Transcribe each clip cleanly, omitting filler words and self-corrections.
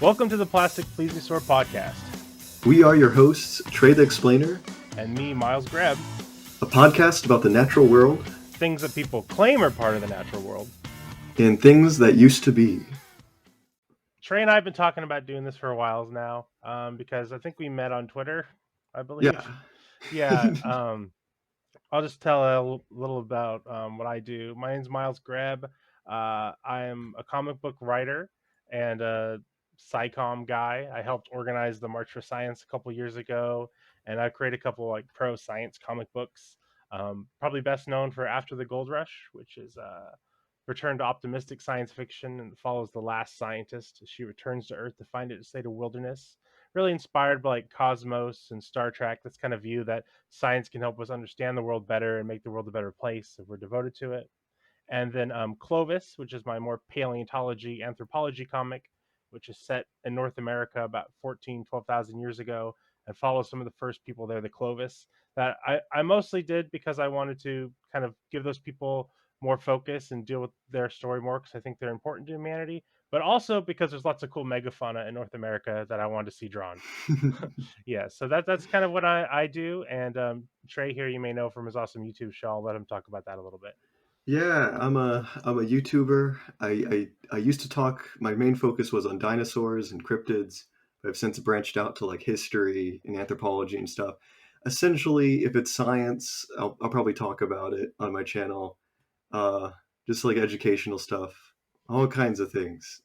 Welcome to the Plastic Plesiosaur podcast. We are your hosts, Trey the Explainer, and me, Miles Greb. A podcast about the natural world, things that people claim are part of the natural world, and things that used to be. Trey and I have been talking about doing this for a while now, because I think we met on Twitter, I believe. Yeah. I'll just tell a little about what I do. My name's Miles Greb. I am a comic book writer and a SciComm guy. I helped organize the March for Science a couple years ago, and I created a couple like pro science comic books. Probably best known for After the Gold Rush, which is return to optimistic science fiction and follows the last scientist as she returns to Earth to find it a state of wilderness. Really inspired by like Cosmos and Star Trek. That's kind of view that science can help us understand the world better and make the world a better place if we're devoted to it. And then Clovis, which is my more paleontology, anthropology comic, which is set in North America about 12,000 years ago and follows some of the first people there, the Clovis, that I mostly did because I wanted to kind of give those people more focus and deal with their story more because I think they're important to humanity, but also because there's lots of cool megafauna in North America that I wanted to see drawn. Yeah, so that's kind of what I do. And Trey here, you may know from his awesome YouTube show. I'll let him talk about that a little bit. Yeah, I'm a YouTuber. I used to talk. My main focus was on dinosaurs and cryptids. But I've since branched out to like history and anthropology and stuff. Essentially, if it's science, I'll probably talk about it on my channel. Just like educational stuff, all kinds of things.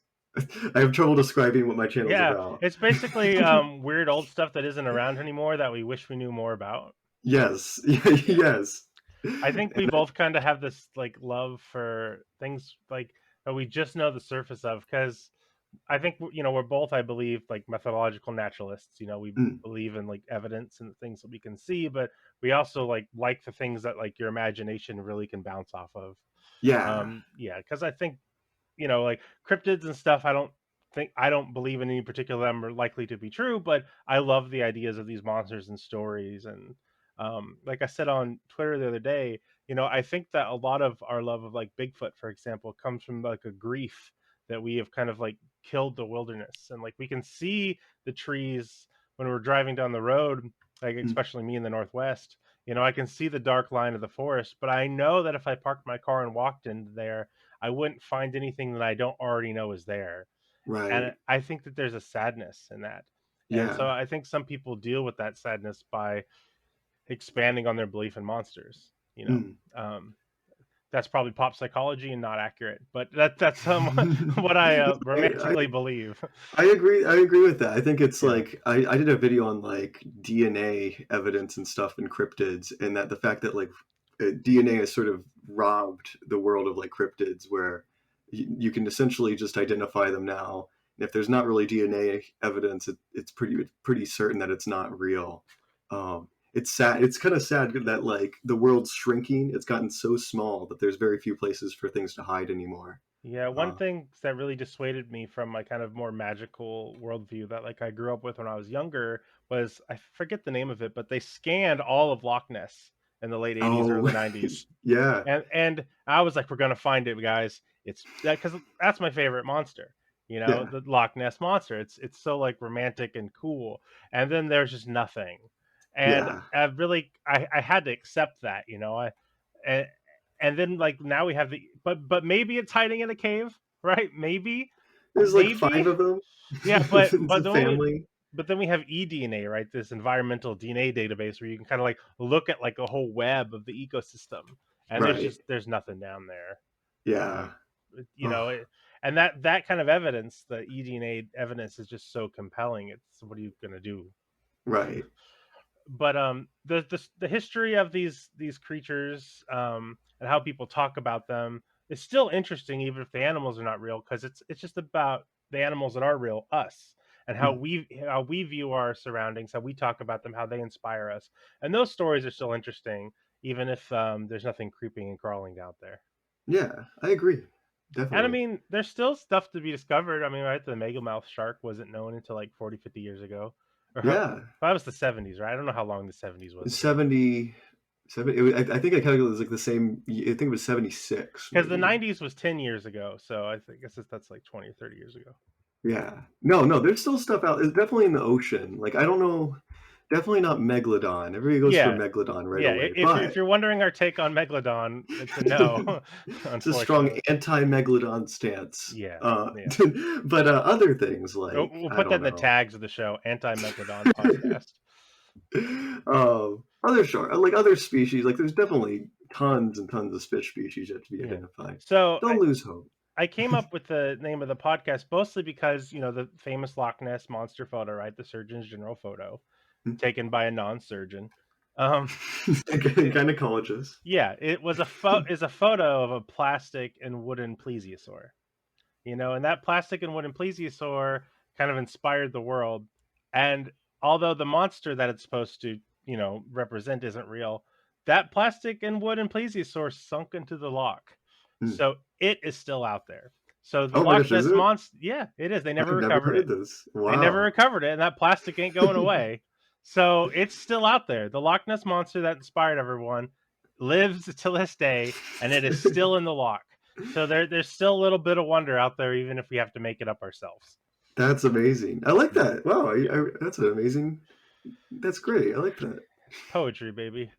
I have trouble describing what my channel's about. It's basically weird old stuff that isn't around anymore that we wish we knew more about. Yes. Yes. I think we both kind of have this like love for things like that we just know the surface of, because I think we're both, I believe, like methodological naturalists. We believe in like evidence and things that we can see, but we also like the things that like your imagination really can bounce off of. Yeah. Because I think like cryptids and stuff, I don't believe in any particular them are likely to be true, but I love the ideas of these monsters and stories. And like I said on Twitter the other day, I think that a lot of our love of like Bigfoot, for example, comes from like a grief that we have kind of like killed the wilderness, and like we can see the trees when we're driving down the road, like especially me in the Northwest. I can see the dark line of the forest, but I know that if I parked my car and walked into there, I wouldn't find anything that I don't already know is there. Right. And I think that there's a sadness in that. And so I think some people deal with that sadness by expanding on their belief in monsters. That's probably pop psychology and not accurate, but that's what I romantically believe. I agree with that. I think it's like I did a video on like DNA evidence and stuff in cryptids, and that the fact that like DNA has sort of robbed the world of like cryptids, where you can essentially just identify them now. And if there's not really DNA evidence, it's pretty certain that it's not real. It's sad. It's kind of sad that like the world's shrinking. It's gotten so small that there's very few places for things to hide anymore. Yeah, one thing that really dissuaded me from my kind of more magical worldview that like I grew up with when I was younger was, I forget the name of it, but they scanned all of Loch Ness in the late 80s, early 90s. Yeah. And I was like, we're gonna find it, guys. It's that, because that's my favorite monster. The Loch Ness monster. It's so like romantic and cool. And then there's just nothing. And I had to accept that, and then like now we have but maybe it's hiding in a cave, right? Maybe there's like 5 of them. Yeah, but family. But then we have eDNA, right? This environmental DNA database where you can kind of like look at like a whole web of the ecosystem, and there's nothing down there. Yeah. And that kind of evidence, the eDNA evidence, is just so compelling. It's, what are you gonna do? Right. But the history of these creatures, and how people talk about them is still interesting, even if the animals are not real, because it's just about the animals that are real, us, and how we view our surroundings, how we talk about them, how they inspire us, and those stories are still interesting, even if there's nothing creeping and crawling out there. Yeah, I agree. Definitely. And I mean, there's still stuff to be discovered. I mean, right, the megamouth shark wasn't known until like 40-50 years ago. Yeah, that was the 70s, right? I don't know how long the 70s was. 70. I think I calculated it was like the same. I think it was 76, Because the maybe. 90s was 10 years ago, so guess that's like 20 or 30 years ago. Yeah. No, no, there's still stuff out. It's definitely in the ocean. Like I don't know, definitely not megalodon. Everybody goes for Yeah, megalodon right yeah. away, If but you're wondering our take on Megalodon, it's a no, it's a strong unfortunately. anti-megalodon stance. Yeah, yeah. But other things like We'll I put that don't in the know. tags of the show, anti-Megalodon podcast. Other shark, like other species, like there's definitely tons and tons of fish species yet to be Yeah. identified. So Don't lose hope. I came up with the name of the podcast mostly because, the famous Loch Ness monster photo, right? The Surgeon's General photo taken by a non-surgeon. Um, it, Gynecologist. yeah, it was is a photo of a plastic and wooden plesiosaur. And that plastic and wooden plesiosaur kind of inspired the world. And although the monster that it's supposed to, represent isn't real, that plastic and wooden plesiosaur sunk into the loch. Hmm. So it is still out there. So the Oh my Loch gosh, is Ness it? monster, yeah, it is. They never I've never recovered it. heard this. They never Wow. recovered it, and that plastic ain't going away. So it's still out there. The Loch Ness monster that inspired everyone lives to this day, and it is still in the loch. So there's still a little bit of wonder out there, even if we have to make it up ourselves. That's amazing. I like that. Wow, that's an amazing. That's great. I like that. Poetry, baby.